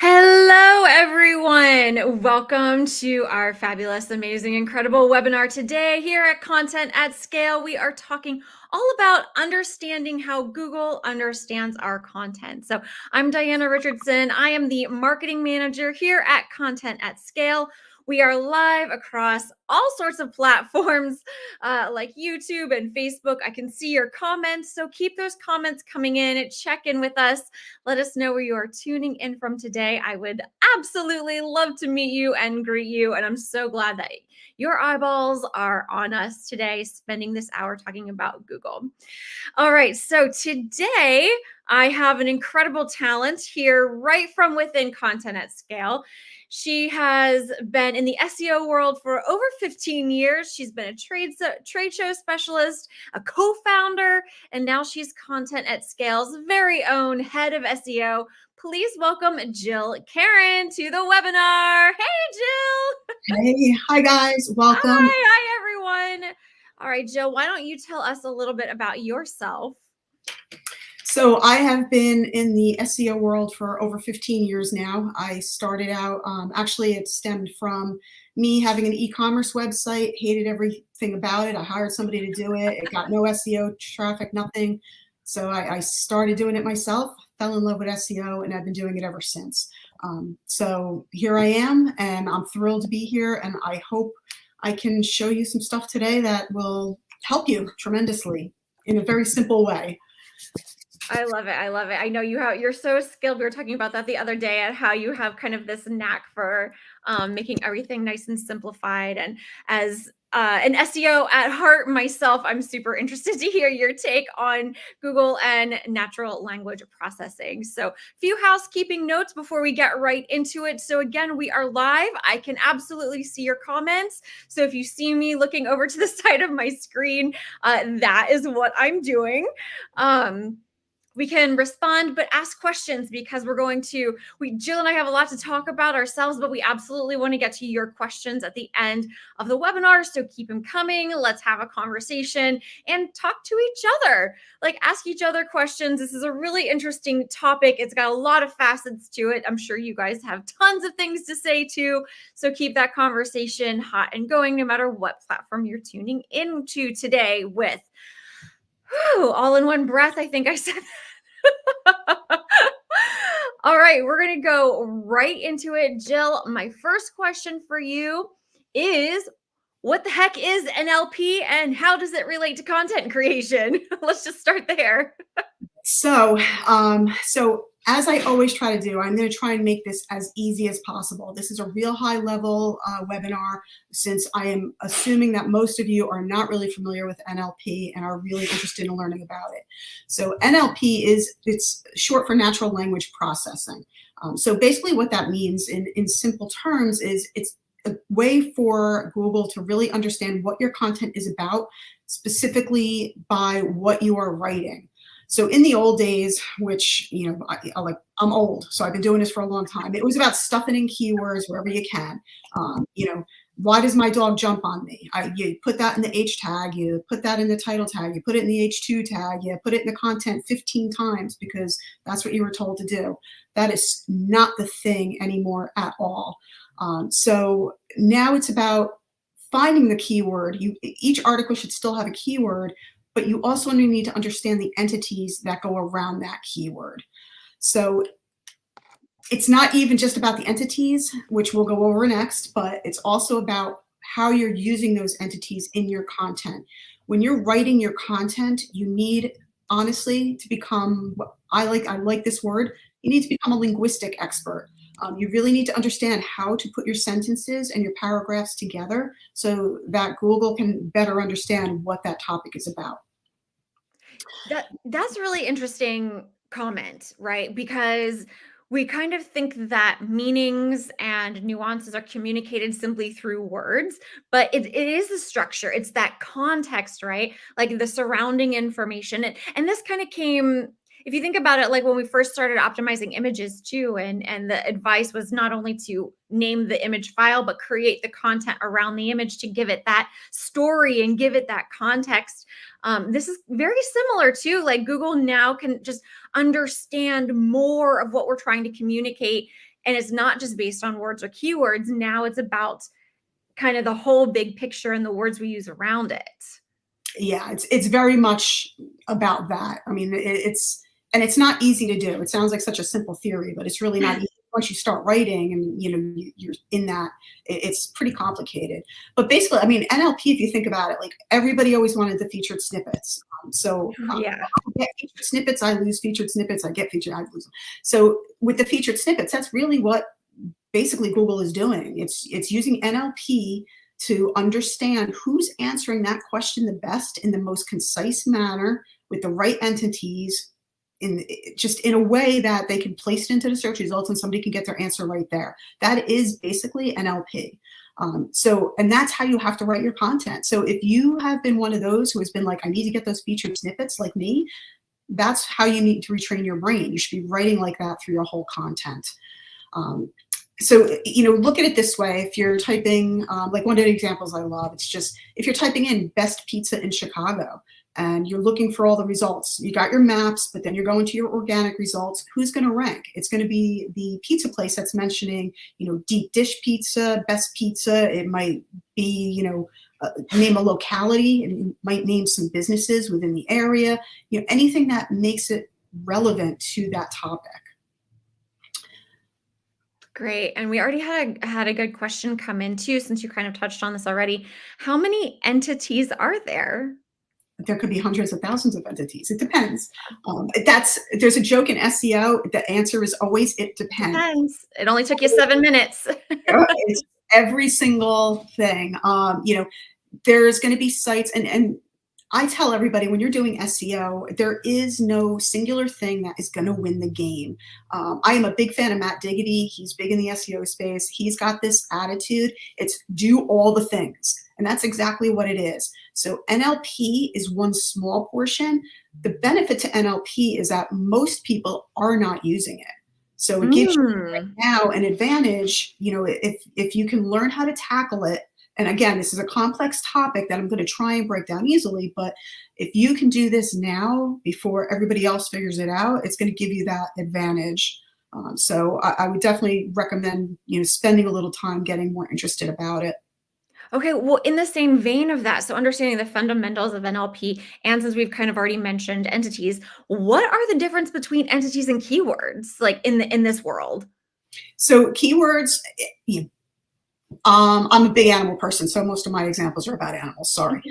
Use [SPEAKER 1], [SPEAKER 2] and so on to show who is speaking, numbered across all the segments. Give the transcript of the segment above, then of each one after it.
[SPEAKER 1] Hello, everyone. Welcome to our fabulous, amazing, incredible webinar today here at Content at Scale. We are talking all about understanding how Google understands our content. So I'm Diana Richardson. I am the marketing manager here at Content at Scale. We are live across all sorts of platforms like YouTube and Facebook. I can see your comments, so keep those comments coming in. Check in with us. Let us know where you are tuning in from today. I would absolutely love to meet you and greet you. And I'm so glad that your eyeballs are on us today, spending this hour talking about Google. All right, so today I have an incredible talent here right from within Content at Scale. She has been in the SEO world for over 15 years. She's been a trade show specialist, a co-founder, and now she's Content at Scale's very own head of SEO. Please welcome Jill Caren to the webinar. Hey, Jill.
[SPEAKER 2] Hey, hi guys, welcome.
[SPEAKER 1] Hi, everyone. All right, Jill, why don't you tell us a little bit about yourself?
[SPEAKER 2] So I have been in the SEO world for over 15 years now. I started out, actually it stemmed from me having an e-commerce website, hated everything about it. I hired somebody to do it. It got no SEO traffic, nothing. So I started doing it myself, fell in love with SEO, and I've been doing it ever since. So here I am, and I'm thrilled to be here, and I hope I can show you some stuff today that will help you tremendously in a very simple way.
[SPEAKER 1] I love it. I love it. I know you're so skilled. We were talking about that the other day at how you have kind of this knack for making everything nice and simplified. And as an SEO at heart myself, I'm super interested to hear your take on Google and natural language processing. So, few housekeeping notes before we get right into it. So again, we are live. I can absolutely see your comments. So if you see me looking over to the side of my screen, that is what I'm doing. We can respond, but ask questions because Jill and I have a lot to talk about ourselves, but we absolutely want to get to your questions at the end of the webinar. So keep them coming. Let's have a conversation and talk to each other, like ask each other questions. This is a really interesting topic. It's got a lot of facets to it. I'm sure you guys have tons of things to say too. So keep that conversation hot and going no matter what platform you're tuning into today with. Whew, all in one breath, I think I said that. All right, we're going to go right into it. Jill, my first question for you is, what the heck is NLP and how does it relate to content creation? Let's just start there.
[SPEAKER 2] So as I always try to do, I'm going to try and make this as easy as possible. This is a real high level webinar, since I am assuming that most of you are not really familiar with NLP and are really interested in learning about it. So NLP it's short for natural language processing. So basically what that means in simple terms is it's a way for Google to really understand what your content is about, specifically by what you are writing. So in the old days, which, I'm old, so I've been doing this for a long time. It was about stuffing in keywords wherever you can. Why does my dog jump on me? You put that in the H tag, you put that in the title tag, you put it in the H2 tag, you put it in the content 15 times because that's what you were told to do. That is not the thing anymore at all. So now it's about finding the keyword. Each article should still have a keyword, but you also need to understand the entities that go around that keyword. So it's not even just about the entities, which we'll go over next, but it's also about how you're using those entities in your content. When you're writing your content, you need, honestly, to become, I like this word, you need to become a linguistic expert. You really need to understand how to put your sentences and your paragraphs together so that Google can better understand what that topic is about.
[SPEAKER 1] That's a really interesting comment, right? Because we kind of think that meanings and nuances are communicated simply through words, but it is the structure. It's that context, right? Like the surrounding information. And this kind of came, if you think about it, like when we first started optimizing images too, and the advice was not only to name the image file, but create the content around the image to give it that story and give it that context. This is very similar to, like, Google now can just understand more of what we're trying to communicate And it's not just based on words or keywords. Now it's about kind of the whole big picture and the words we use around it.
[SPEAKER 2] Yeah, it's very much about that. I mean, and it's not easy to do. It sounds like such a simple theory, but it's really not easy. Once you start writing and you're in that, it's pretty complicated. But basically, I mean, NLP, if you think about it, like everybody always wanted the featured snippets.
[SPEAKER 1] Yeah.
[SPEAKER 2] I get featured snippets, I lose featured snippets, I get featured, I lose them. So with the featured snippets, that's really what basically Google is doing. It's using NLP to understand who's answering that question the best in the most concise manner with the right entities in a way that they can place it into the search results and somebody can get their answer right there. That is basically NLP. And that's how you have to write your content. So if you have been one of those who has been like, I need to get those featured snippets like me, that's how you need to retrain your brain. You should be writing like that through your whole content. So, look at it this way. If you're typing, like one of the examples I love, it's just, if you're typing in best pizza in Chicago and you're looking for all the results, you got your maps, but then you're going to your organic results, who's going to rank? It's going to be the pizza place that's mentioning, deep dish pizza, best pizza. It might be, name a locality, and might name some businesses within the area, anything that makes it relevant to that topic.
[SPEAKER 1] Great. And we already had a good question come in too, since you kind of touched on this already. How many entities are there?
[SPEAKER 2] There could be hundreds of thousands of entities. It depends. There's a joke in SEO. The answer is always, it depends.
[SPEAKER 1] Depends. It only took you 7 minutes.
[SPEAKER 2] It's every single thing. There's going to be sites, and I tell everybody, when you're doing SEO, there is no singular thing that is going to win the game. I am a big fan of Matt Diggity. He's big in the SEO space. He's got this attitude. It's do all the things. And that's exactly what it is. So NLP is one small portion. The benefit to NLP is that most people are not using it. So it gives you right now an advantage, if you can learn how to tackle it. And again, this is a complex topic that I'm going to try and break down easily, but if you can do this now before everybody else figures it out, it's going to give you that advantage. So I would definitely recommend, spending a little time getting more interested about it.
[SPEAKER 1] Okay, well, in the same vein of that, so understanding the fundamentals of NLP, and since we've kind of already mentioned entities, what are the difference between entities and keywords, like in this world?
[SPEAKER 2] So keywords, I'm a big animal person, so most of my examples are about animals. Sorry,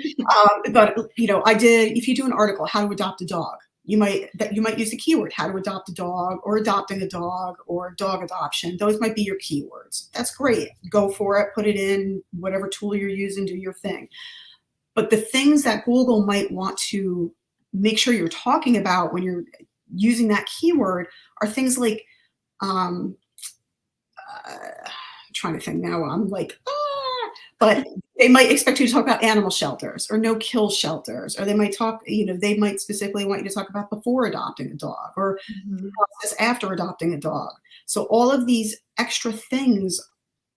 [SPEAKER 2] but if you do an article, how to adopt a dog, you might use the keyword how to adopt a dog, or adopting a dog, or dog adoption. Those might be your keywords. That's great. Go for it. Put it in whatever tool you're using. Do your thing. But the things that Google might want to make sure you're talking about when you're using that keyword are things like trying to think now. I'm like, but they might expect you to talk about animal shelters or no kill shelters, or they might they might specifically want you to talk about before adopting a dog, or the process after adopting a dog. So all of these extra things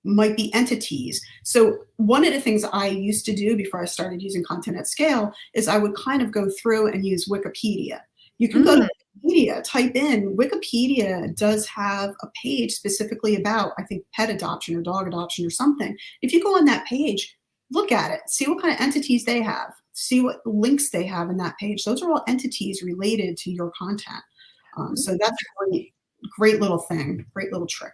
[SPEAKER 2] might be entities. So one of the things I used to do before I started using content at scale is I would kind of go through and use Wikipedia. You can go to Wikipedia, type in, Wikipedia does have a page specifically about, I think, pet adoption or dog adoption or something. If you go on that page, look at it, see what kind of entities they have, see what links they have in that page. Those are all entities related to your content. So that's a great little thing, great little trick.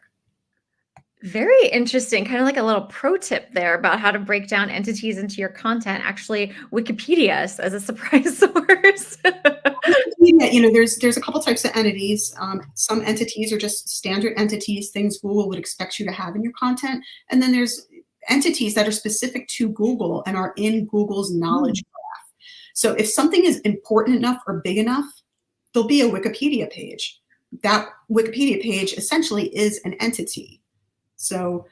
[SPEAKER 1] Very interesting. Kind of like a little pro tip there about how to break down entities into your content. Actually, Wikipedia as a surprise source.
[SPEAKER 2] There's a couple types of entities. Some entities are just standard entities, things Google would expect you to have in your content. And then there's entities that are specific to Google and are in Google's knowledge graph. So if something is important enough or big enough, there'll be a Wikipedia page. That Wikipedia page essentially is an entity. So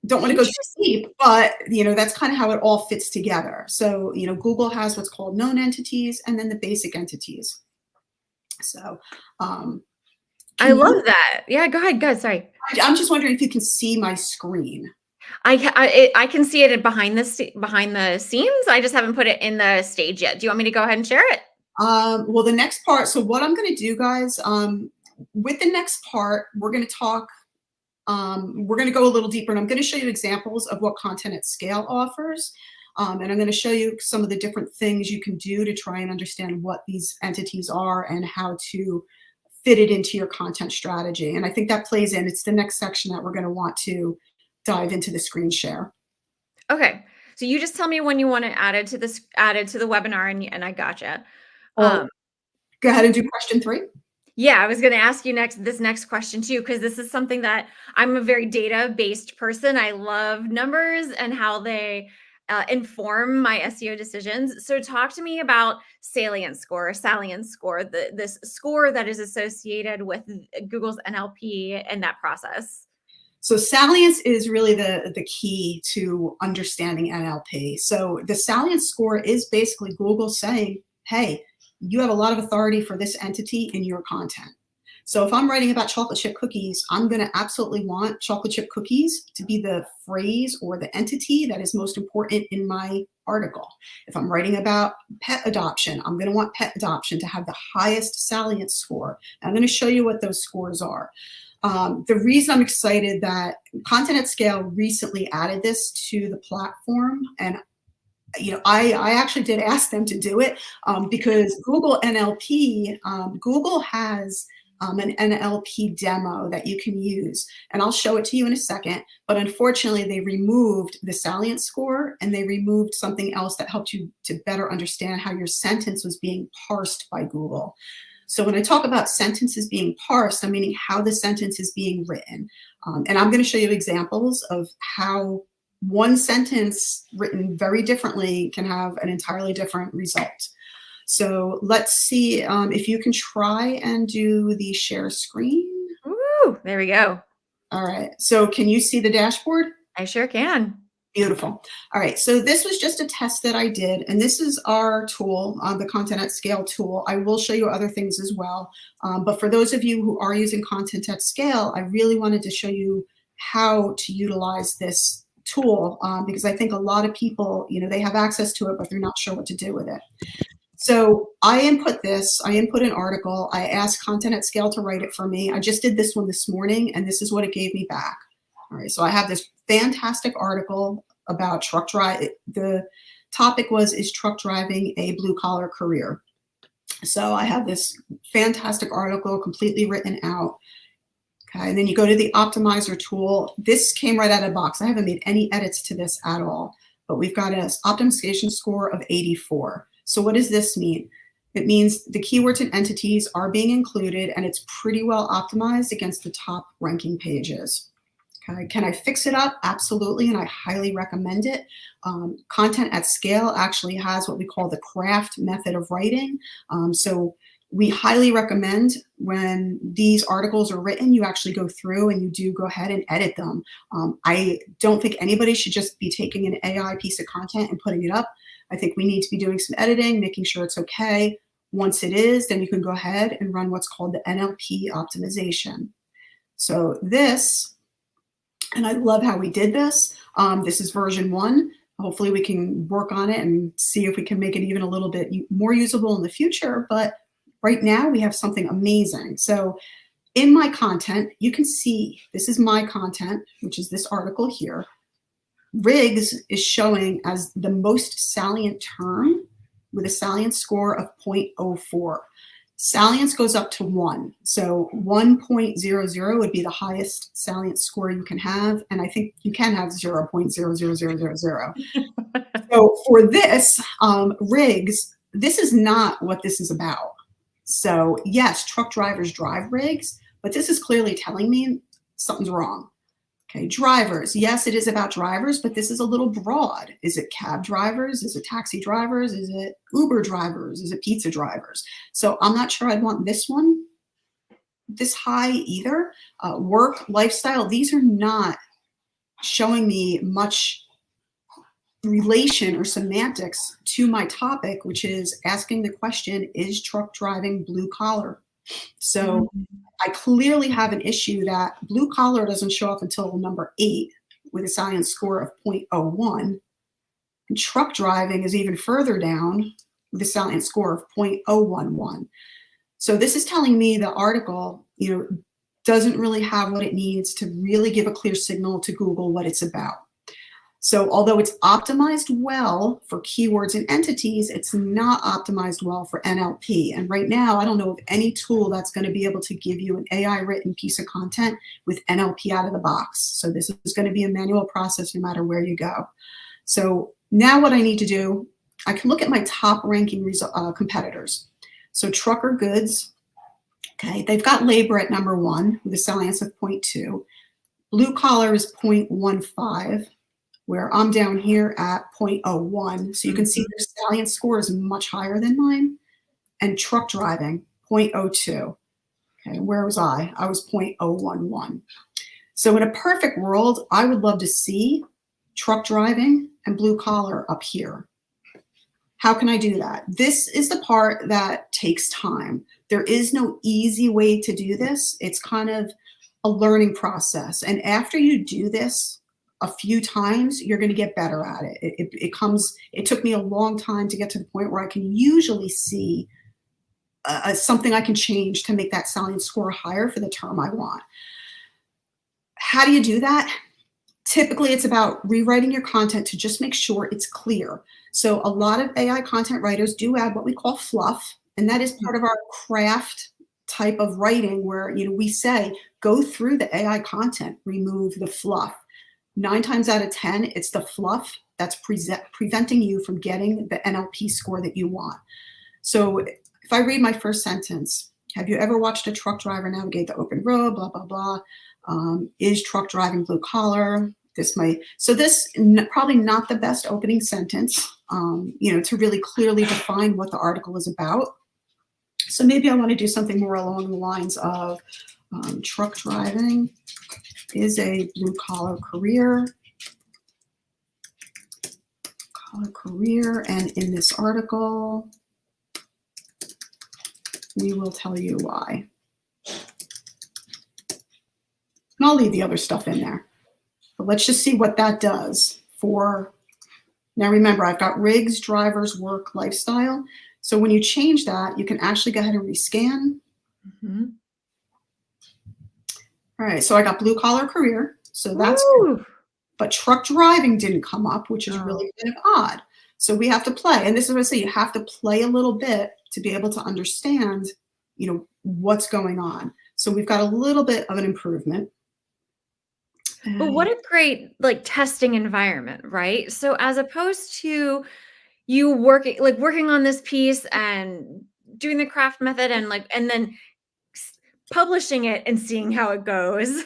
[SPEAKER 2] don't want to go too deep, but that's kind of how it all fits together. So Google has what's called known entities and then the basic entities. So
[SPEAKER 1] I love that. Yeah, go ahead. Sorry.
[SPEAKER 2] I'm just wondering if you can see my screen.
[SPEAKER 1] I can see it behind the scenes. I just haven't put it in the stage yet. Do you want me to go ahead and share it?
[SPEAKER 2] Well, the next part. So what I'm going to do, guys, with the next part, we're going to talk We're going to go a little deeper, and I'm going to show you examples of what Content at Scale offers. And I'm going to show you some of the different things you can do to try and understand what these entities are and how to fit it into your content strategy. And I think that plays in. It's the next section that we're going to want to dive into the screen share.
[SPEAKER 1] Okay. So you just tell me when you want to add it to this, added to the webinar, and I gotcha.
[SPEAKER 2] Well,
[SPEAKER 1] Um,
[SPEAKER 2] go ahead and do question 3.
[SPEAKER 1] yeah, I was going to ask you this next question too, because this is something that I'm a very data-based person. I love numbers and how they inform my SEO decisions. So talk to me about salience score, this score that is associated with Google's NLP and that process.
[SPEAKER 2] So salience is really the key to understanding NLP. So the salience score is basically Google saying, hey, you have a lot of authority for this entity in your content. So if I'm writing about chocolate chip cookies, I'm going to absolutely want chocolate chip cookies to be the phrase or the entity that is most important in my article. If I'm writing about pet adoption, I'm going to want pet adoption to have the highest salience score. I'm going to show you what those scores are. The reason I'm excited that Content at Scale recently added this to the platform, and I actually did ask them to do it because Google NLP, Google has an NLP demo that you can use, and I'll show it to you in a second. But unfortunately, they removed the salience score and they removed something else that helped you to better understand how your sentence was being parsed by Google. So when I talk about sentences being parsed, I'm meaning how the sentence is being written. And I'm going to show you examples of how one sentence written very differently can have an entirely different result. So let's see if you can try and do the share screen.
[SPEAKER 1] Woo, there we go.
[SPEAKER 2] All right. So can you see the dashboard?
[SPEAKER 1] I sure can.
[SPEAKER 2] Beautiful. All right, so this was just a test that I did, and this is our tool, the Content at Scale tool. I will show you other things as well, but for those of you who are using Content at Scale, I really wanted to show you how to utilize this tool because I think a lot of people, they have access to it, but they're not sure what to do with it. So I input an article, I asked Content at Scale to write it for me. I just did this one this morning, and this is what it gave me back. All right, so I have this fantastic article about truck drive. The topic was, is truck driving a blue collar career? So I have this fantastic article completely written out. Okay, and then you go to the optimizer tool. This came right out of the box. I haven't made any edits to this at all, but we've got an optimization score of 84. So what does this mean? It means the keywords and entities are being included, and it's pretty well optimized against the top ranking pages. Okay. Can I fix it up? Absolutely, and I highly recommend it. Content at Scale actually has what we call the craft method of writing. So we highly recommend when these articles are written, you actually go through and you do go ahead and edit them. I don't think anybody should just be taking an AI piece of content and putting it up. I think we need to be doing some editing, making sure it's okay. Once it is, then you can go ahead and run what's called the NLP optimization. So this, and I love how we did this. This is version 1. Hopefully we can work on it and see if we can make it even a little bit more usable in the future. But right now we have something amazing. So in my content, you can see this is my content, which is this article here. Rigs is showing as the most salient term with a salience score of 0.04. Salience goes up to 1. So 1.00 would be the highest salience score you can have. And I think you can have 0.00000. So for this, rigs, this is not what this is about. So yes, truck drivers drive rigs, but this is clearly telling me something's wrong. Okay, drivers. Yes, it is about drivers, but this is a little broad. Is it cab drivers? Is it taxi drivers? Is it Uber drivers? Is it pizza drivers? So I'm not sure I'd want this one this high either. Work, lifestyle, these are not showing me much relation or semantics to my topic, which is asking the question, is truck driving blue collar? So I clearly have an issue that blue collar doesn't show up until number 8 with a salience score of 0.01. And truck driving is even further down with a salience score of 0.011. So this is telling me the article, doesn't really have what it needs to really give a clear signal to Google what it's about. So although it's optimized well for keywords and entities, it's not optimized well for NLP. And right now, I don't know of any tool that's going to be able to give you an AI written piece of content with NLP out of the box. So this is going to be a manual process no matter where you go. So now what I need to do, I can look at my top ranking competitors. So Trucker Goods, okay, they've got labor at number 1 with a salience of 0.2. Blue Collar is 0.15. Where I'm down here at 0.01. So you can see their salience score is much higher than mine. And truck driving, 0.02. Okay, where was I? I was 0.011. So in a perfect world, I would love to see truck driving and blue collar up here. How can I do that? This is the part that takes time. There is no easy way to do this. It's kind of a learning process. And after you do this a few times, you're going to get better at it. It took me a long time to get to the point where I can usually see something I can change to make that salience score higher for the term I want. How do you do that? Typically, it's about rewriting your content to just make sure it's clear. So a lot of AI content writers do add what we call fluff, and that is part of our craft type of writing where, you know, we say, go through the AI content, remove the fluff. 9 times out of 10, it's the fluff that's preventing you from getting the NLP score that you want. So if I read my first sentence, have you ever watched a truck driver navigate the open road, blah, blah, blah. Is truck driving blue collar? This probably not the best opening sentence, you know, to really clearly define what the article is about. So maybe I want to do something more along the lines of truck driving is a blue collar career. And in this article, we will tell you why. And I'll leave the other stuff in there. But let's just see what that does for, now remember, I've got rigs, drivers, work, lifestyle. So when you change that, you can actually go ahead and rescan. All right, so I got blue collar career, so that's good. But truck driving didn't come up, which is really kind of odd. So we have to play, and this is what I say, you have to play a little bit to be able to understand, you know, what's going on. So we've got a little bit of an improvement.
[SPEAKER 1] But what a great like testing environment, right? So as opposed to you working on this piece and doing the craft method and then publishing it and seeing how it goes.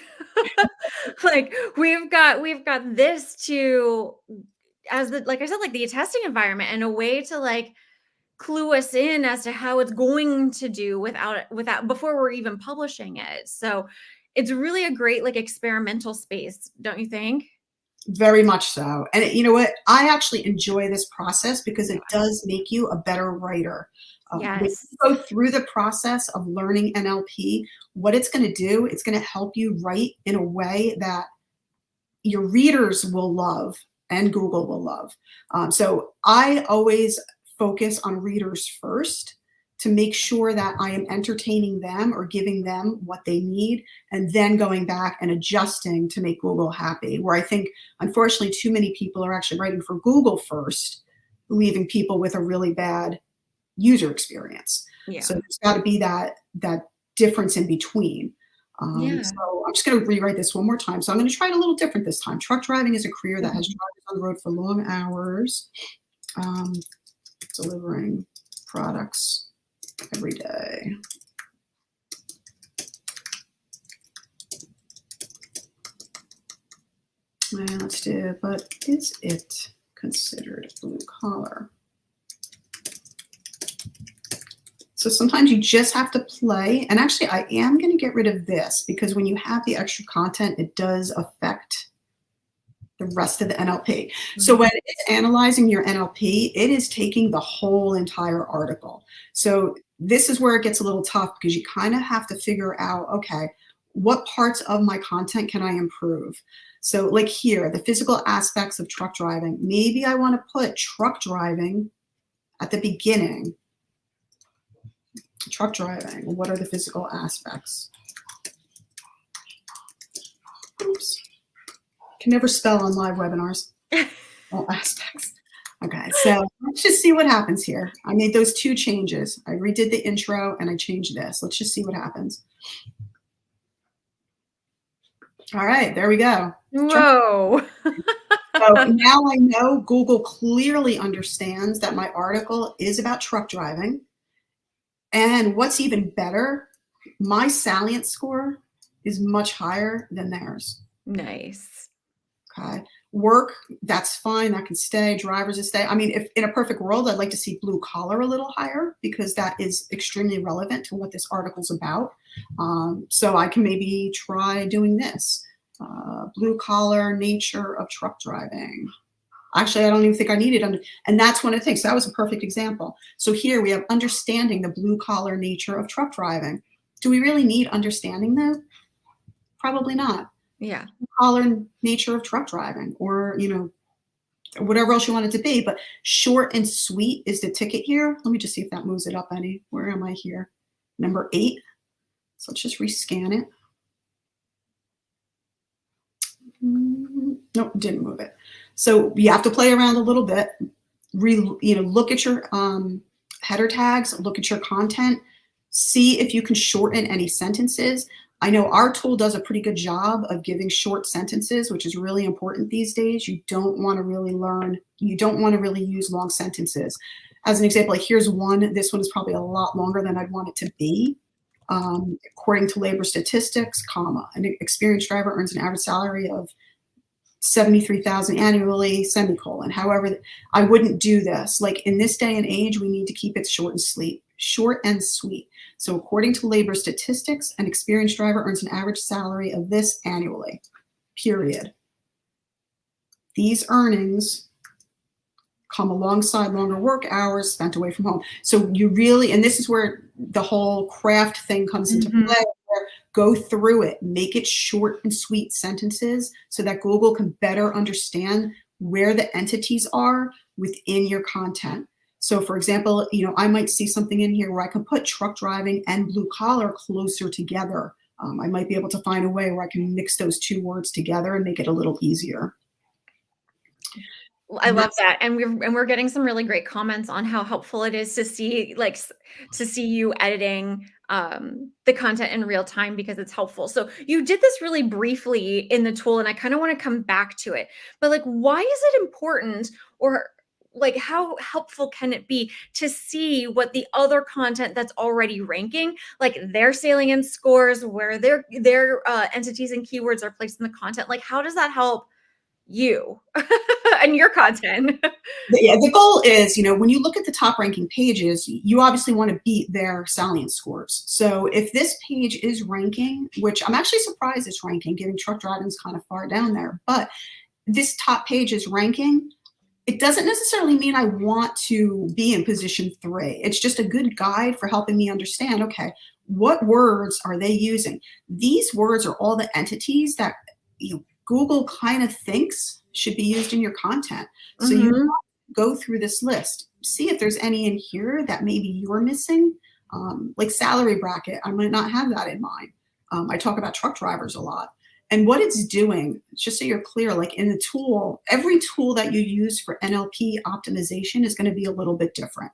[SPEAKER 1] Like we've got this to as the like I said, like the testing environment and a way to like clue us in as to how it's going to do without before we're even publishing it. So it's really a great like experimental space, don't you think?
[SPEAKER 2] Very much so. And you know what? I actually enjoy this process because it does make you a better writer. When
[SPEAKER 1] Yes.
[SPEAKER 2] you go through the process of learning NLP, what it's going to do, it's going to help you write in a way that your readers will love and Google will love. So I always focus on readers first to make sure that I am entertaining them or giving them what they need, and then going back and adjusting to make Google happy. Where I think, unfortunately, too many people are actually writing for Google first, leaving people with a really bad user experience.
[SPEAKER 1] Yeah.
[SPEAKER 2] So there's got to be that difference in between.
[SPEAKER 1] Yeah.
[SPEAKER 2] So I'm just going to rewrite this one more time. So I'm going to try it a little different this time. Truck driving is a career that has drivers on the road for long hours, delivering products every day. And let's do, but is it considered blue collar? So sometimes you just have to play. And actually, I am going to get rid of this because when you have the extra content, it does affect the rest of the NLP. So when it's analyzing your NLP, it is taking the whole entire article. So this is where it gets a little tough because you kind of have to figure out, okay, what parts of my content can I improve? So like here, the physical aspects of truck driving, maybe I want to put truck driving at the beginning. Truck driving, what are the physical aspects? Oops. Can never spell on live webinars. All aspects. Okay, so let's just see what happens here. I made those 2 changes. I redid the intro and I changed this. Let's just see what happens. All right, there we go.
[SPEAKER 1] Whoa.
[SPEAKER 2] So now I know Google clearly understands that my article is about truck driving. And what's even better, my salience score is much higher than theirs.
[SPEAKER 1] Nice.
[SPEAKER 2] Okay. Work, that's fine. That can stay. Drivers will stay. I mean, if in a perfect world, I'd like to see blue collar a little higher because that is extremely relevant to what this article's about. So I can maybe try doing this. Blue collar nature of truck driving. Actually, I don't even think I need it. And that's one of the things. So that was a perfect example. So here we have understanding the blue collar nature of truck driving. Do we really need understanding though? Probably not.
[SPEAKER 1] Yeah.
[SPEAKER 2] Collar nature of truck driving, or whatever else you want it to be, but short and sweet is the ticket here. Let me just see if that moves it up any. Where am I here? Number 8. So let's just rescan it. Nope, didn't move it. So you have to play around a little bit. Look at your header tags, look at your content, see if you can shorten any sentences. I know our tool does a pretty good job of giving short sentences, which is really important these days. You don't want to really use long sentences. As an example, like here's one. This one is probably a lot longer than I'd want it to be. According to labor statistics, comma, an experienced driver earns an average salary of $73,000 annually, semicolon. However, I wouldn't do this. Like in this day and age, we need to keep it short and sweet. So according to labor statistics, an experienced driver earns an average salary of this annually, period. These earnings come alongside longer work hours spent away from home. So you really, and this is where the whole craft thing comes into play. Go through it, make it short and sweet sentences so that Google can better understand where the entities are within your content. So for example, I might see something in here where I can put truck driving and blue collar closer together. I might be able to find a way where I can mix those 2 words together and make it a little easier.
[SPEAKER 1] I love that. And we're getting some really great comments on how helpful it is to see you editing the content in real time because it's helpful. So you did this really briefly in the tool and I kind of want to come back to it. But like, why is it important, or like how helpful can it be to see what the other content that's already ranking, like their salience scores, where their entities and keywords are placed in the content? Like, how does that help you and your content?
[SPEAKER 2] Yeah, the goal is, when you look at the top ranking pages, you obviously want to beat their salience scores. So if this page is ranking, which I'm actually surprised it's ranking, given truck driving is kind of far down there, but this top page is ranking, it doesn't necessarily mean I want to be in position 3. It's just a good guide for helping me understand, okay, what words are they using? These words are all the entities that Google kind of thinks should be used in your content. So you go through this list, see if there's any in here that maybe you're missing. Like salary bracket, I might not have that in mind. I talk about truck drivers a lot. And what it's doing, just so you're clear, like in the tool, every tool that you use for NLP optimization is going to be a little bit different.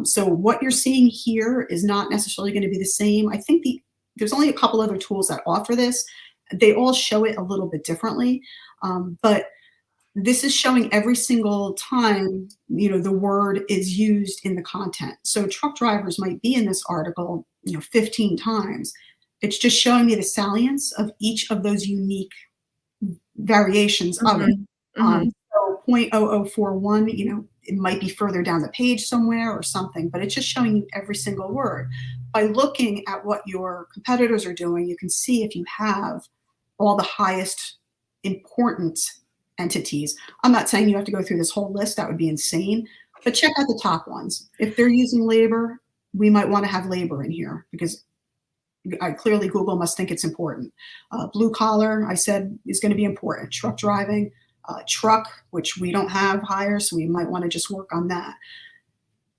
[SPEAKER 2] So what you're seeing here is not necessarily going to be the same. I think there's only a couple other tools that offer this. They all show it a little bit differently. But this is showing every single time, the word is used in the content. So truck drivers might be in this article, 15 times. It's just showing me the salience of each of those unique variations of it. So 0.0041, it might be further down the page somewhere or something, but it's just showing you every single word. By looking at what your competitors are doing, you can see if you have all the highest important entities. I'm not saying you have to go through this whole list. That would be insane. But check out the top ones. If they're using labor, we might want to have labor in here because clearly Google must think it's important. Blue collar, I said, is going to be important. Truck driving, truck, which we don't have higher, so we might want to just work on that.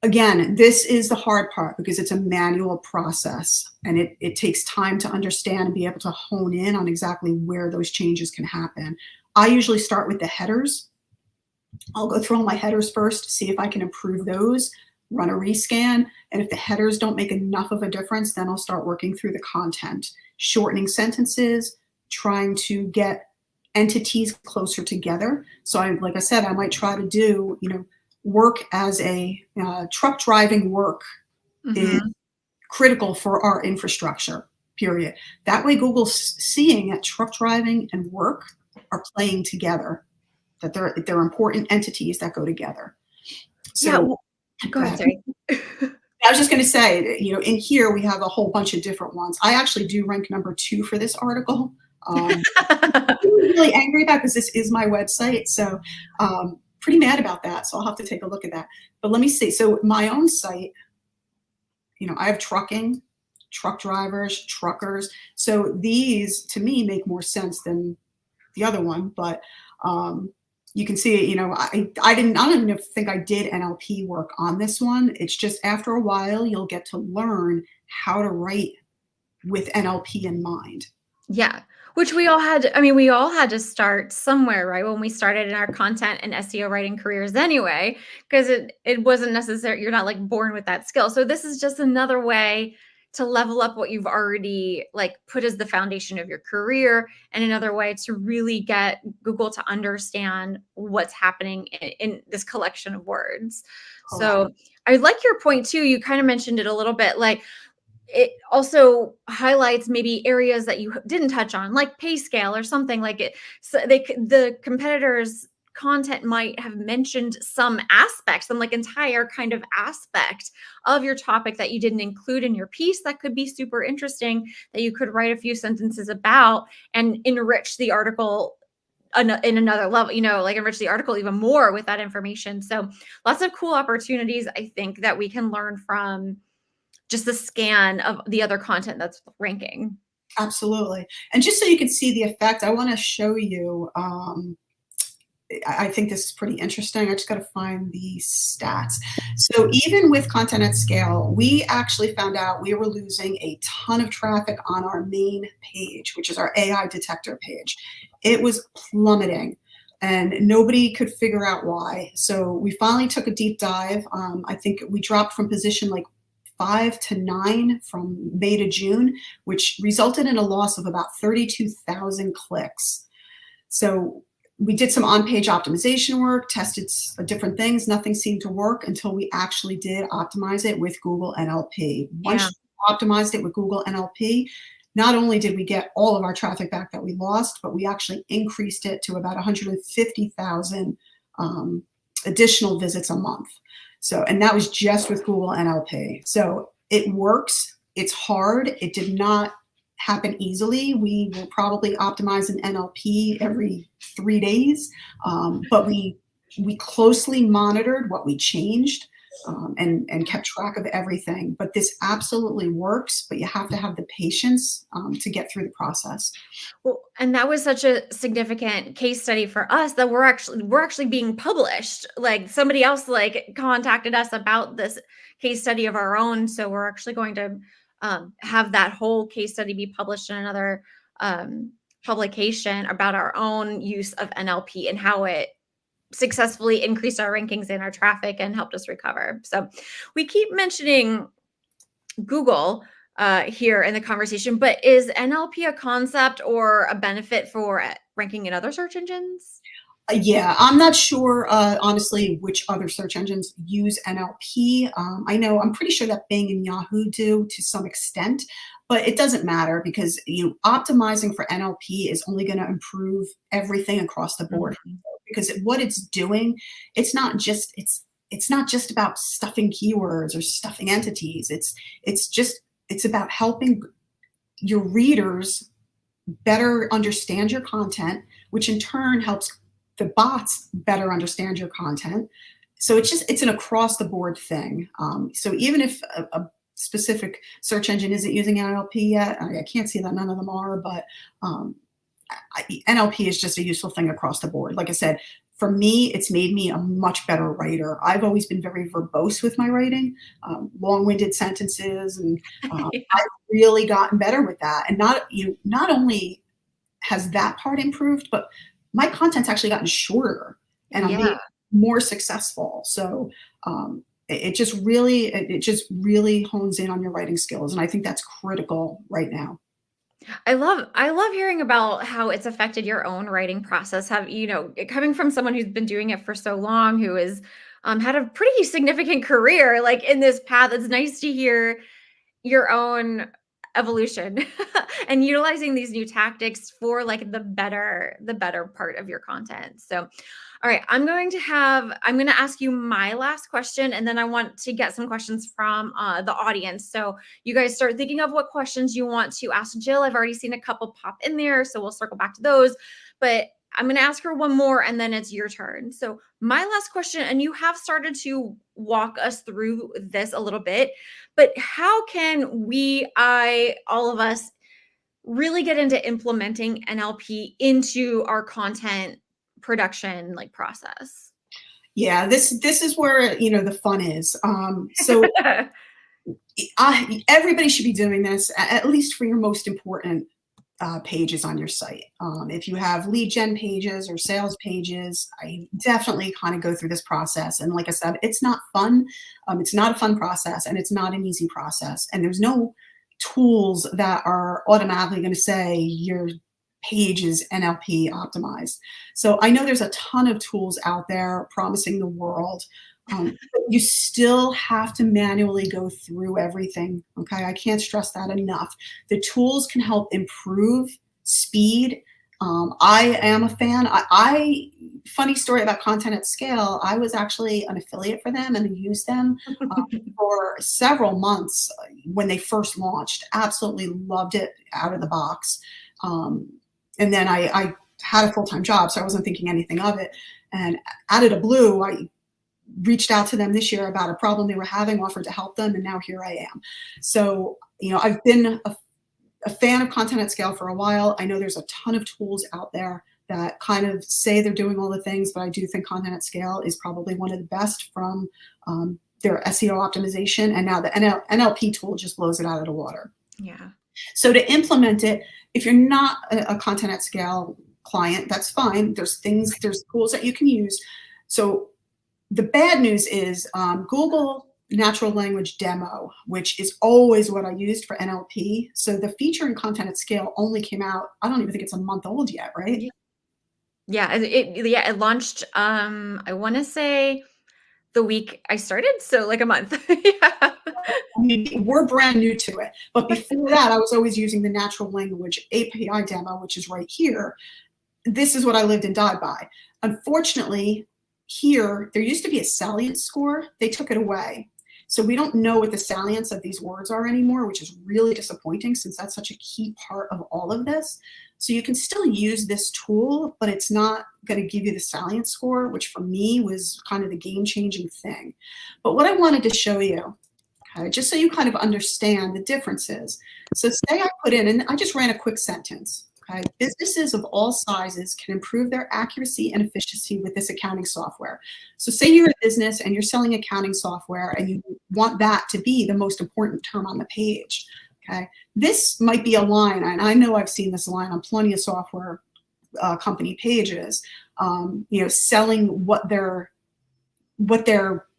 [SPEAKER 2] Again, this is the hard part because it's a manual process and it takes time to understand and be able to hone in on exactly where those changes can happen. I usually start with the headers. I'll go through all my headers first, see if I can improve those, run a rescan, and if the headers don't make enough of a difference, then I'll start working through the content, shortening sentences, trying to get entities closer together. So like I said, I might try to do, work as a truck driving work is
[SPEAKER 1] Mhm.
[SPEAKER 2] critical for our infrastructure, period. That way Google's seeing that truck driving and work are playing together, that they're important entities that go together.
[SPEAKER 1] Yeah,
[SPEAKER 2] So
[SPEAKER 1] go
[SPEAKER 2] go
[SPEAKER 1] ahead,
[SPEAKER 2] ahead.
[SPEAKER 1] sorry.
[SPEAKER 2] I was just going to say, in here we have a whole bunch of different ones. I actually do rank number 2 for this article. I'm really angry about because this is my website, so pretty mad about that. So I'll have to take a look at that. But let me see. So my own site, I have trucking, truck drivers, truckers. So these to me make more sense than the other one. But you can see, I don't even think I did NLP work on this one. It's just after a while, you'll get to learn how to write with NLP in mind.
[SPEAKER 1] Yeah, which we all had to start somewhere, right? When we started in our content and SEO writing careers anyway, because it wasn't necessary. You're not like born with that skill. So this is just another way to level up what you've already like put as the foundation of your career, and another way to really get Google to understand what's happening in this collection of words.
[SPEAKER 2] Correct.
[SPEAKER 1] So I like your point too. You kind of mentioned it a little bit, like it also highlights maybe areas that you didn't touch on, like pay scale or something like it. So the competitors' content might have mentioned some aspects, some like entire kind of aspect of your topic that you didn't include in your piece that could be super interesting, that you could write a few sentences about and enrich the article in another level, like enrich the article even more with that information. So lots of cool opportunities, I think, that we can learn from just the scan of the other content that's ranking.
[SPEAKER 2] Absolutely. And just so you can see the effect, I want to show you. I think this is pretty interesting. I just got to find the stats. So even with content at scale, we actually found out we were losing a ton of traffic on our main page, which is our AI detector page. It was plummeting and nobody could figure out why. So we finally took a deep dive. I think we dropped from position like 5 to 9 from May to June, which resulted in a loss of about 32,000 clicks. So we did some on-page optimization work, tested different things. Nothing seemed to work until we actually did optimize it with Google NLP.
[SPEAKER 1] Yeah.
[SPEAKER 2] Once we optimized it with Google NLP, not only did we get all of our traffic back that we lost, but we actually increased it to about 150,000 additional visits a month. So, and that was just with Google NLP. So it works. It's hard. It did not happen easily. We will probably optimize an NLP every 3 days, but we closely monitored what we changed and kept track of everything. But this absolutely works, but you have to have the patience to get through the process.
[SPEAKER 1] Well, and that was such a significant case study for us that we're actually being published. Like somebody else like contacted us about this case study of our own. So we're actually going to have that whole case study be published in another publication about our own use of NLP and how it successfully increased our rankings and our traffic and helped us recover. So we keep mentioning Google here in the conversation, but is NLP a concept or a benefit for ranking in other search engines?
[SPEAKER 2] Yeah, I'm not sure, honestly, which other search engines use NLP. I'm pretty sure that Bing and Yahoo do to some extent, but it doesn't matter because optimizing for NLP is only going to improve everything across the board.
[SPEAKER 1] Mhm.
[SPEAKER 2] Because what it's doing, it's not just about stuffing keywords or stuffing entities. It's about helping your readers better understand your content, which in turn helps the bots better understand your content. So it's an across the board thing. So even if a specific search engine isn't using NLP yet, I can't see that none of them are, but NLP is just a useful thing across the board. Like I said, For me, it's made me a much better writer. I've always been very verbose with my writing, long-winded sentences, and
[SPEAKER 1] Yeah.
[SPEAKER 2] I've really gotten better with that. And not only has that part improved, but my content's actually gotten shorter, and I'm being
[SPEAKER 1] Yeah.
[SPEAKER 2] more successful. So it just really hones in on your writing skills, and I think that's critical right now.
[SPEAKER 1] I love hearing about how it's affected your own writing process. Have coming from someone who's been doing it for so long, who has had a pretty significant career like in this path. It's nice to hear your own evolution and utilizing these new tactics for like the better part of your content. So all right, I'm going to ask you my last question, and then I want to get some questions from the audience. So you guys start thinking of what questions you want to ask Jill. I've already seen a couple pop in there, so we'll circle back to those. But I'm going to ask her one more, and then it's your turn. So my last question, and you have started to walk us through this a little bit, but how can all of us, really get into implementing NLP into our content production like process?
[SPEAKER 2] Yeah, this is where the fun is. So everybody should be doing this at least for your most important pages on your site. If you have lead gen pages or sales pages, I definitely kind of go through this process. And like I said, it's not fun. It's not a fun process, and it's not an easy process. And there's no tools that are automatically going to say your page is NLP optimized. So I know there's a ton of tools out there promising the world. But you still have to manually go through everything. Okay, I can't stress that enough. The tools can help improve speed. I am a fan. Funny story about Content at Scale. I was actually an affiliate for them and used them for several months when they first launched. Absolutely loved it out of the box. And then I had a full-time job, so I wasn't thinking anything of it. And out of the blue, I reached out to them this year about a problem they were having, offered to help them, and now here I am. So, I've been a fan of Content at Scale for a while. I know there's a ton of tools out there that kind of say they're doing all the things, but I do think Content at Scale is probably one of the best from their SEO optimization. And now the NLP tool just blows it out of the water.
[SPEAKER 1] Yeah.
[SPEAKER 2] So to implement it, if you're not a Content at Scale client, that's fine. There's tools that you can use. So the bad news is Google Natural Language Demo, which is always what I used for NLP. So the feature in Content at Scale only came out, I don't even think it's a month old yet, right?
[SPEAKER 1] Yeah, it launched, I wanna say the week I started, so like a month. Yeah.
[SPEAKER 2] I mean, we're brand new to it. But before that, I was always using the Natural Language API demo, which is right here. This is what I lived and died by. Unfortunately, here, there used to be a salience score. They took it away. So we don't know what the salience of these words are anymore, which is really disappointing since that's such a key part of all of this. So you can still use this tool, but it's not going to give you the salience score, which for me was kind of the game-changing thing. But what I wanted to show you, okay, just so you kind of understand the differences. So say I put in, and I just ran a quick sentence. Okay. Businesses of all sizes can improve their accuracy and efficiency with this accounting software. So say you're a business and you're selling accounting software and you want that to be the most important term on the page. Okay. This might be a line, and I know I've seen this line on plenty of software company pages, selling what their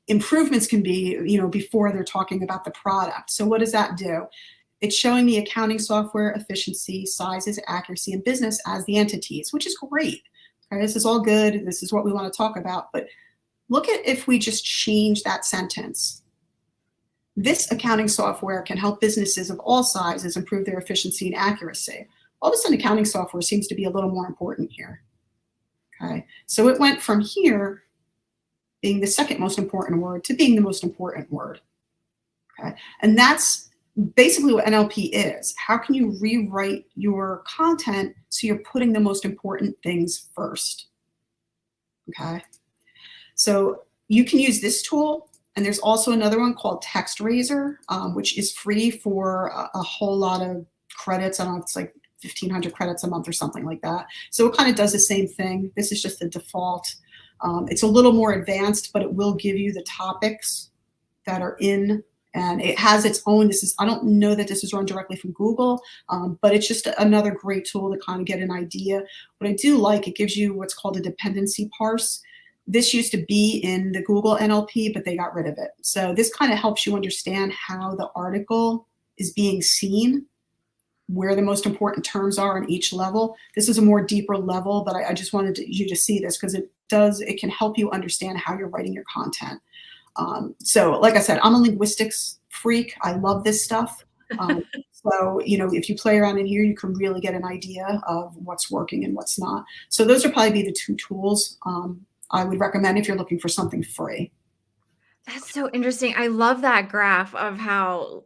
[SPEAKER 2] improvements can be, before they're talking about the product. So what does that do? It's showing the accounting software efficiency, sizes, accuracy, and business as the entities, which is great. Okay, this is all good. This is what we want to talk about. But look at if we just change that sentence. This accounting software can help businesses of all sizes improve their efficiency and accuracy. All of a sudden, accounting software seems to be a little more important here. Okay, so it went from here being the second most important word to being the most important word. Okay, and that's basically what NLP is. How can you rewrite your content so you're putting the most important things first? Okay, so you can use this tool, and there's also another one called TextRaiser, which is free for a whole lot of credits. I don't know, it's like 1,500 credits a month or something like that. So it kind of does the same thing. This is just the default It's a little more advanced, but it will give you the topics that are in, and it has its own, I don't know that this is run directly from Google, but it's just another great tool to kind of get an idea. What I do like, it gives you what's called a dependency parse. This used to be in the Google NLP, but they got rid of it. So this kind of helps you understand how the article is being seen, where the most important terms are in each level. This is a more deeper level, but I just wanted you to see this because it can help you understand how you're writing your content. So like I said, I'm a linguistics freak. I love this stuff. So, if you play around in here, you can really get an idea of what's working and what's not. So those would probably be the two tools I would recommend if you're looking for something free.
[SPEAKER 1] That's so interesting. I love that graph of how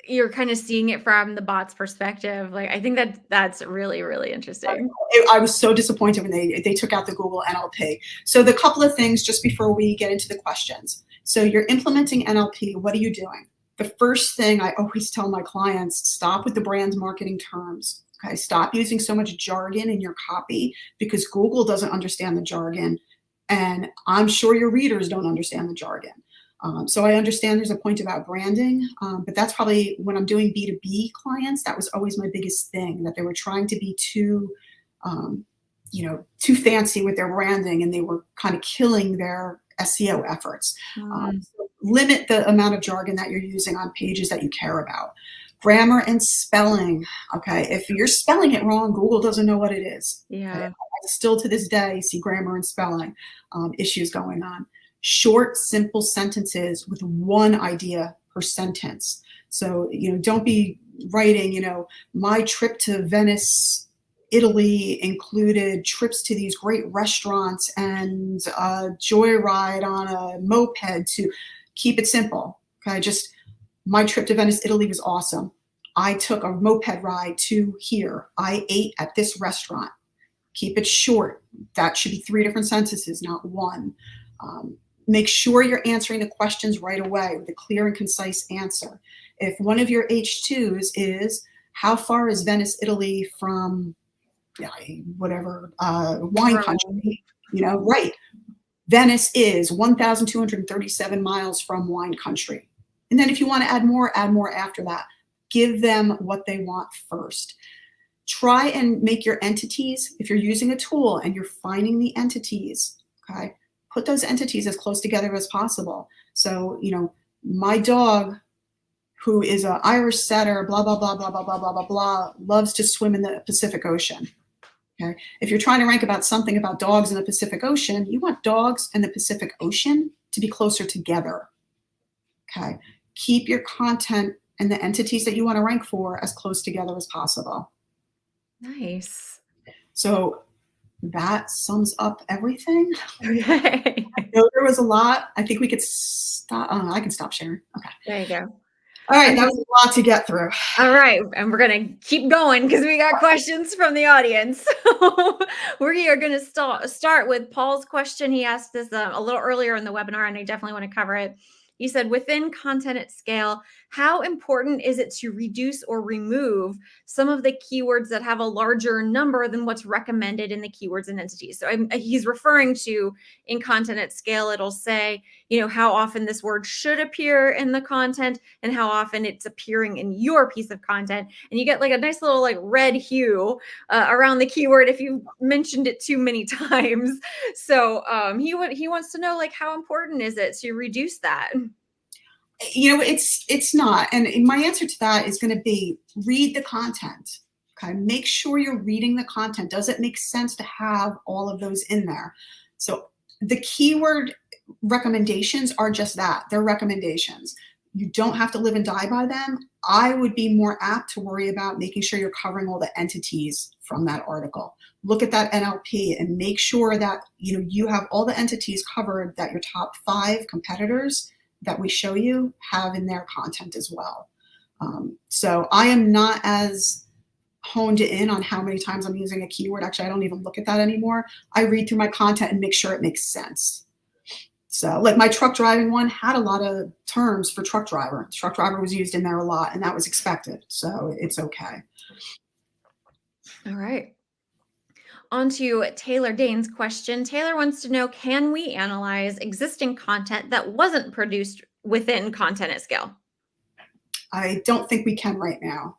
[SPEAKER 1] you're kind of seeing it from the bot's perspective. Like, I think that's really, really interesting.
[SPEAKER 2] I was so disappointed when they took out the Google NLP. So the couple of things just before we get into the questions. So you're implementing NLP. What are you doing? The first thing I always tell my clients, stop with the brand marketing terms. Okay, stop using so much jargon in your copy because Google doesn't understand the jargon. And I'm sure your readers don't understand the jargon. So I understand there's a point about branding, but that's probably when I'm doing B2B clients, that was always my biggest thing, that they were trying to be too fancy with their branding, and they were kind of killing their SEO efforts. So limit the amount of jargon that you're using on pages that you care about. Grammar and spelling. Okay, if you're spelling it wrong, Google doesn't know what it is.
[SPEAKER 1] Yeah.
[SPEAKER 2] Okay? I still to this day see grammar and spelling issues going on. Short, simple sentences with one idea per sentence. So, don't be writing, my trip to Venice, Italy included trips to these great restaurants and a joyride on a moped. To keep it simple. Okay, just my trip to Venice, Italy was awesome. I took a moped ride to here. I ate at this restaurant. Keep it short. That should be 3 different sentences, not one. Make sure you're answering the questions right away with a clear and concise answer. If one of your H2s is, how far is Venice, Italy from wine country, right. Venice is 1,237 miles from wine country. And then if you want to add more after that. Give them what they want first. Try and make your entities, if you're using a tool and you're finding the entities, okay, put those entities as close together as possible. So, my dog, who is an Irish setter, blah, blah, blah, blah, blah, blah, blah, blah, blah, loves to swim in the Pacific Ocean. Okay. If you're trying to rank about something about dogs in the Pacific Ocean, you want dogs in the Pacific Ocean to be closer together. Okay. Keep your content and the entities that you want to rank for as close together as possible.
[SPEAKER 1] Nice.
[SPEAKER 2] So that sums up everything.
[SPEAKER 1] Okay.
[SPEAKER 2] I know there was a lot. I think we could stop. I can stop sharing. Okay.
[SPEAKER 1] There you go.
[SPEAKER 2] All right. That was a lot to get through.
[SPEAKER 1] All right. And we're going to keep going because we got questions from the audience. We're going to start with Paul's question. He asked this a little earlier in the webinar, and I definitely want to cover it. He said, within content at scale, how important is it to reduce or remove some of the keywords that have a larger number than what's recommended in the keywords and entities? So he's referring to, in content at scale, it'll say, how often this word should appear in the content and how often it's appearing in your piece of content. And you get like a nice little like red hue around the keyword if you mentioned it too many times. So he wants to know, like, how important is it to reduce that?
[SPEAKER 2] It's not. And my answer to that is going to be read the content. Okay. Make sure you're reading the content. Does it make sense to have all of those in there? So the keyword recommendations are just that. They're recommendations. You don't have to live and die by them. I would be more apt to worry about making sure you're covering all the entities from that article. Look at that NLP and make sure that you have all the entities covered that your top 5 competitors that we show you have in their content as well. So I am not as honed in on how many times I'm using a keyword. Actually, I don't even look at that anymore. I read through my content and make sure it makes sense. So like my truck driving one had a lot of terms for truck driver. Truck driver was used in there a lot, and that was expected. So it's okay.
[SPEAKER 1] All right. on to Taylor Dane's question. Taylor wants to know, can we analyze existing content that wasn't produced within Content at Scale?
[SPEAKER 2] I don't think we can right now.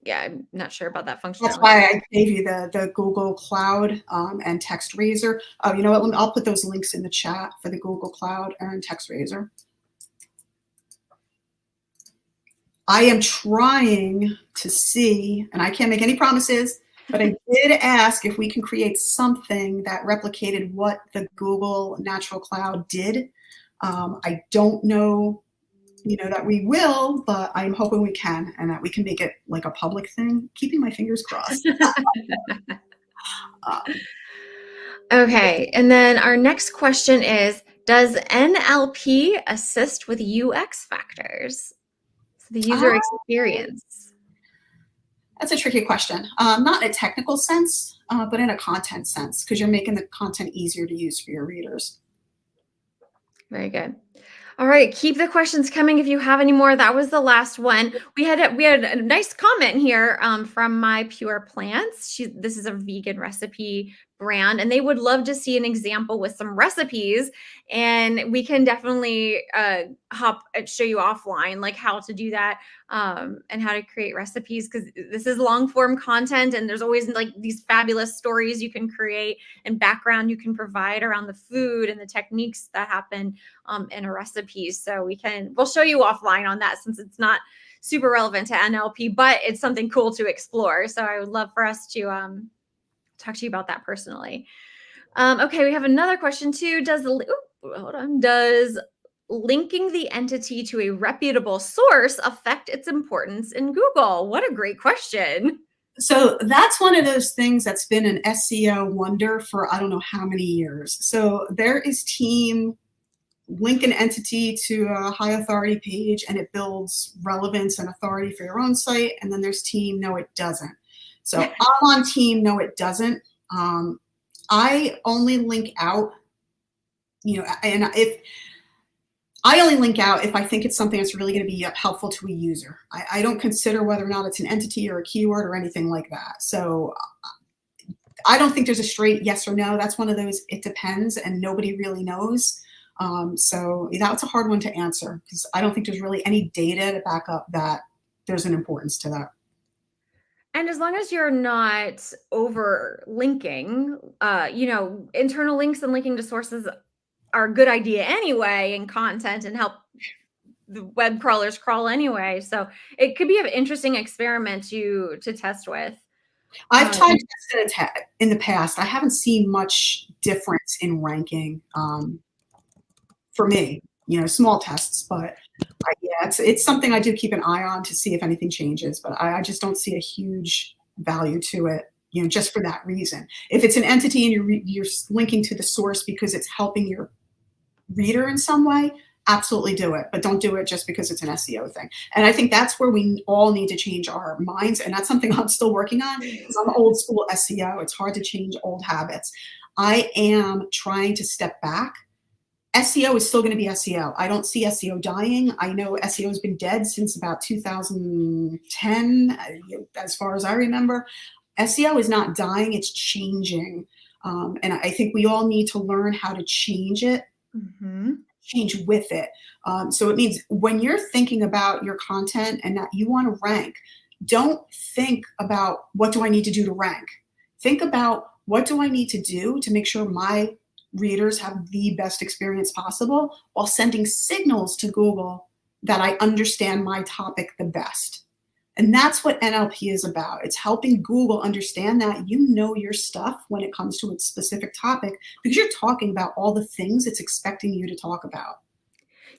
[SPEAKER 1] Yeah, I'm not sure about that functionality.
[SPEAKER 2] That's why I gave you the Google Cloud and Text Razor. You know what? I'll put those links in the chat for the Google Cloud and Text Razor. I am trying to see, and I can't make any promises, but I did ask if we can create something that replicated what the Google Natural Cloud did. I don't know, that we will, but I'm hoping we can, and that we can make it like a public thing. Keeping my fingers crossed.
[SPEAKER 1] Okay, and then our next question is, does NLP assist with UX factors? So the user experience.
[SPEAKER 2] That's a tricky question. Not in a technical sense, but in a content sense, because you're making the content easier to use for your readers.
[SPEAKER 1] Very good. All right, keep the questions coming if you have any more. That was the last one. We had a nice comment here from My Pure Plants. This is a vegan recipe brand, and they would love to see an example with some recipes. And we can definitely show you offline, like how to do that and how to create recipes, because this is long form content, and there's always like these fabulous stories you can create and background you can provide around the food and the techniques that happen in a recipe. So we'll show you offline on that, since it's not super relevant to NLP, but it's something cool to explore. So I would love for us to talk to you about that personally. Okay, we have another question too. Does linking the entity to a reputable source affect its importance in Google? What a great question.
[SPEAKER 2] So that's one of those things that's been an SEO wonder for I don't know how many years. So there is team link an entity to a high authority page and it builds relevance and authority for your own site. And then there's team, no, it doesn't. So I'm on team, no, it doesn't. I only link out, and if I only link out if I think it's something that's really going to be helpful to a user. I don't consider whether or not it's an entity or a keyword or anything like that. So I don't think there's a straight yes or no. That's one of those, it depends, and nobody really knows. So that's a hard one to answer, because I don't think there's really any data to back up that there's an importance to that.
[SPEAKER 1] And as long as you're not over linking, internal links and linking to sources are a good idea anyway in content and help the web crawlers crawl anyway. So it could be an interesting experiment to test with.
[SPEAKER 2] I've tried to test it in the past. I haven't seen much difference in ranking for me, small tests, but yeah, it's something I do keep an eye on to see if anything changes, but I just don't see a huge value to it, just for that reason. If it's an entity and you're linking to the source because it's helping your reader in some way, absolutely do it, but don't do it just because it's an SEO thing. And I think that's where we all need to change our minds, and that's something I'm still working on, because I'm old school SEO. It's hard to change old habits. I am trying to step back. SEO is still going to be SEO. I don't see SEO dying. I know SEO has been dead since about 2010, as far as I remember. SEO is not dying, it's changing. And I think we all need to learn how to change it, change with it. So it means when you're thinking about your content and that you want to rank, don't think about what do I need to do to rank. Think about what do I need to do to make sure my readers have the best experience possible, while sending signals to Google that I understand my topic the best. And that's what NLP is about. It's helping Google understand that you know your stuff when it comes to its specific topic, because you're talking about all the things it's expecting you to talk about.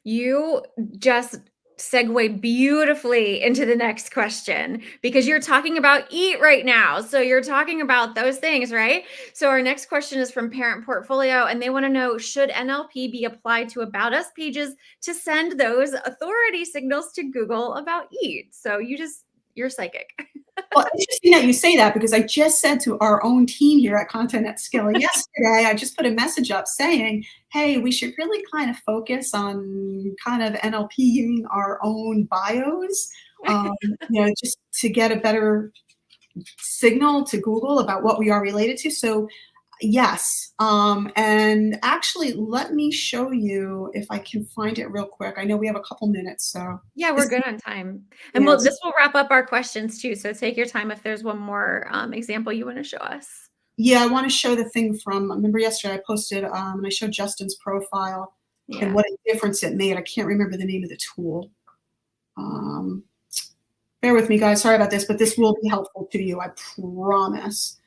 [SPEAKER 1] You just segue beautifully into the next question, because you're talking about eat right now. So you're talking about those things, right? So our next question is from Parent Portfolio, and they want to know, should NLP be applied to About Us pages to send those authority signals to Google about eat? So you're psychic.
[SPEAKER 2] Well, interesting that you say that, because I just said to our own team here at Content at Scale yesterday, I just put a message up saying, hey, we should really kind of focus on kind of NLPing our own bios, just to get a better signal to Google about what we are related to. So yes, and actually, let me show you if I can find it real quick. I know we have a couple minutes, so
[SPEAKER 1] Yeah, we're
[SPEAKER 2] this,
[SPEAKER 1] good on time. And
[SPEAKER 2] yes,
[SPEAKER 1] this will wrap up our questions too. So take your time if there's one more example you want to show us.
[SPEAKER 2] yeah, I want to show the thing from. Remember yesterday I posted and I showed Justin's profile and
[SPEAKER 1] Yeah.
[SPEAKER 2] what a difference it made. I can't remember the name of the tool. Um, Bear with me, guys. Sorry about this, but this will be helpful to you. I promise.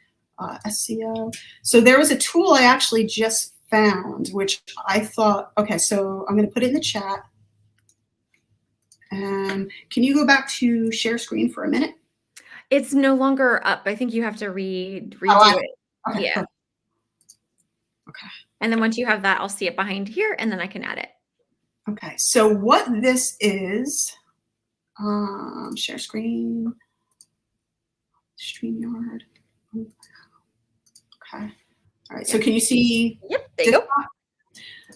[SPEAKER 2] SEO. So there was a tool I actually just found, which I thought, okay, so I'm going to put it in the chat. And can you go back to share screen for a minute?
[SPEAKER 1] It's no longer up. I think you have to redo
[SPEAKER 2] Oh,
[SPEAKER 1] it.
[SPEAKER 2] okay,
[SPEAKER 1] Yeah.
[SPEAKER 2] perfect. Okay.
[SPEAKER 1] And then once you have that, I'll see it behind here and then I can add it.
[SPEAKER 2] Okay. So what this is, share screen, StreamYard. Okay. All right. So can you see?
[SPEAKER 1] Yep, there you go.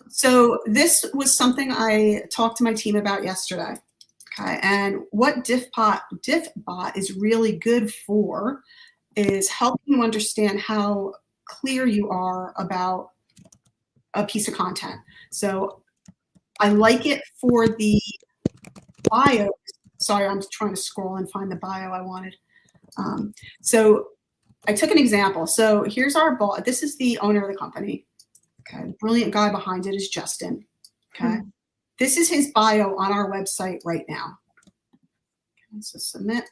[SPEAKER 2] So this was something I talked to my team about yesterday. Okay, and what Diffbot is really good for is helping you understand how clear you are about a piece of content. So I like it for the bio. Sorry, I'm trying to scroll and find the bio I wanted. So I took an example. So here's our boss. This is the owner of the company. Okay, the brilliant guy behind it is Justin. Okay, this is his bio on our website right now. Okay, so submit.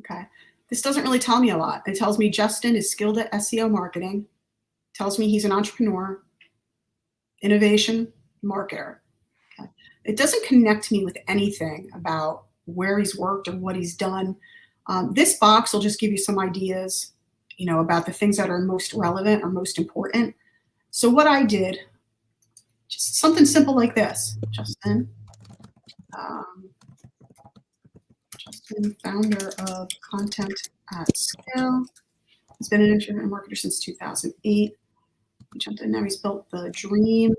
[SPEAKER 2] Okay, this doesn't really tell me a lot. It tells me Justin is skilled at SEO marketing. It tells me he's an entrepreneur, innovation, marketer. Okay. It doesn't connect me with anything about where he's worked or what he's done. This box will just give you some ideas, about the things that are most relevant or most important. So what I did, just something simple like this, Justin, founder of Content at Scale. He's been an internet marketer since 2008. He jumped in now. He's built the Dream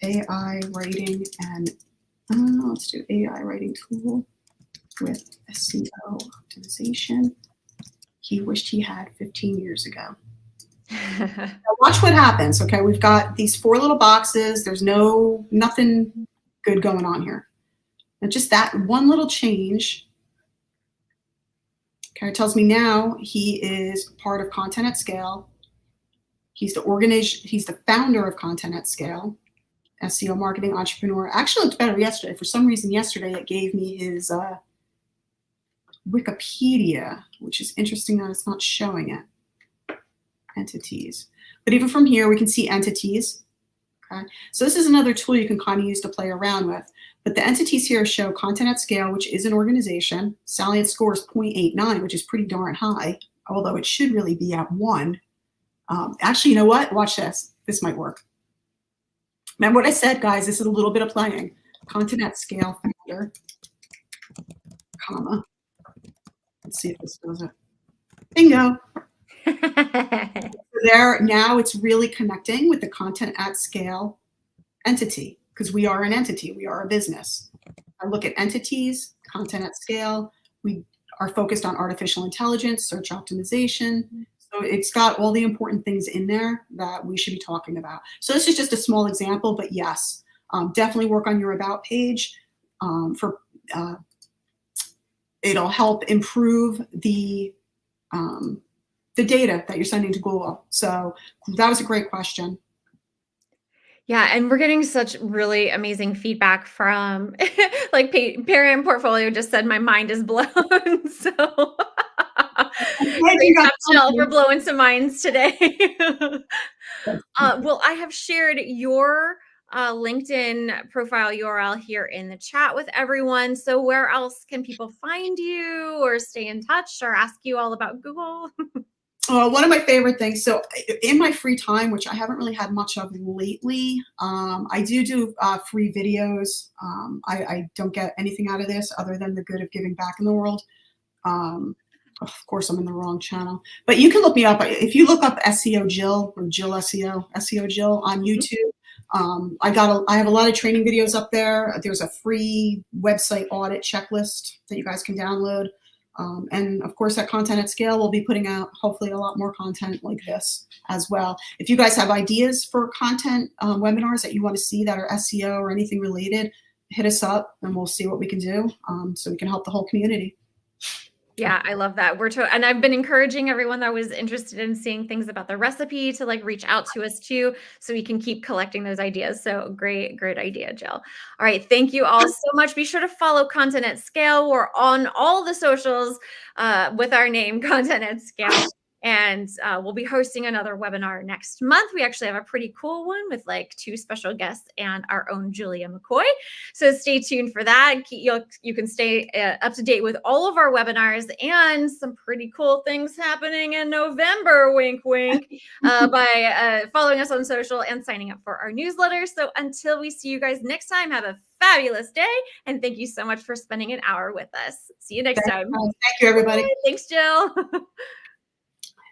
[SPEAKER 2] AI writing and let's do AI writing tool with SEO optimization. He wished he had 15 years ago. Now watch what happens. Okay, we've got these 4 little boxes. There's nothing good going on here. And just that one little change. Okay, it tells me now he is part of Content at Scale. He's the founder of Content at Scale, SEO marketing entrepreneur. Actually looked better yesterday. For some reason yesterday it gave me his Wikipedia, which is interesting that it's not showing it. Entities. But even from here we can see entities. Okay, so this is another tool you can kind of use to play around with. But the entities here show Content at Scale, which is an organization. Salience score is 0.89, which is pretty darn high, although it should really be at 1. Actually, you know what? Watch this. This might work. Remember what I said, guys? This is a little bit of playing. Content at Scale founder, comma. Let's see if this does it. Bingo. There, now it's really connecting with the Content at Scale entity, because we are an entity, we are a business. I look at entities, Content at Scale. We are focused on artificial intelligence, search optimization. So it's got all the important things in there that we should be talking about. So this is just a small example, but yes, definitely work on your about page. It'll help improve the data that you're sending to Google. So that was a great question.
[SPEAKER 1] Yeah, and we're getting such really amazing feedback from like parent portfolio just said my mind is blown. So great job, Jill, for blowing some minds today. Well, I have shared your LinkedIn profile URL here in the chat with everyone. So where else can people find you or stay in touch or ask you all about Google?
[SPEAKER 2] One of my favorite things. So in my free time, which I haven't really had much of lately, I do free videos. I don't get anything out of this other than the good of giving back in the world. Of course, I'm in the wrong channel, but you can look me up. If you look up SEO Jill or Jill SEO Jill on YouTube, I have a lot of training videos up there. There's a free website audit checklist that you guys can download. And of course, at Content at Scale, we'll be putting out hopefully a lot more content like this as well. If you guys have ideas for content webinars that you want to see that are SEO or anything related, hit us up and we'll see what we can do so we can help the whole community.
[SPEAKER 1] Yeah, I love that. And I've been encouraging everyone that was interested in seeing things about the recipe to like reach out to us too, so we can keep collecting those ideas. So great idea, Jill. All right, thank you all so much. Be sure to follow Content at Scale. We're on all the socials with our name, Content at Scale. And we'll be hosting another webinar next month. We actually have a pretty cool one with like 2 special guests and our own Julia McCoy. So stay tuned for that. You can stay up to date with all of our webinars and some pretty cool things happening in November, wink, wink, by following us on social and signing up for our newsletter. So until we see you guys next time, have a fabulous day. And thank you so much for spending an hour with us. See you next time.
[SPEAKER 2] Thank you, everybody.
[SPEAKER 1] Bye. Thanks, Jill.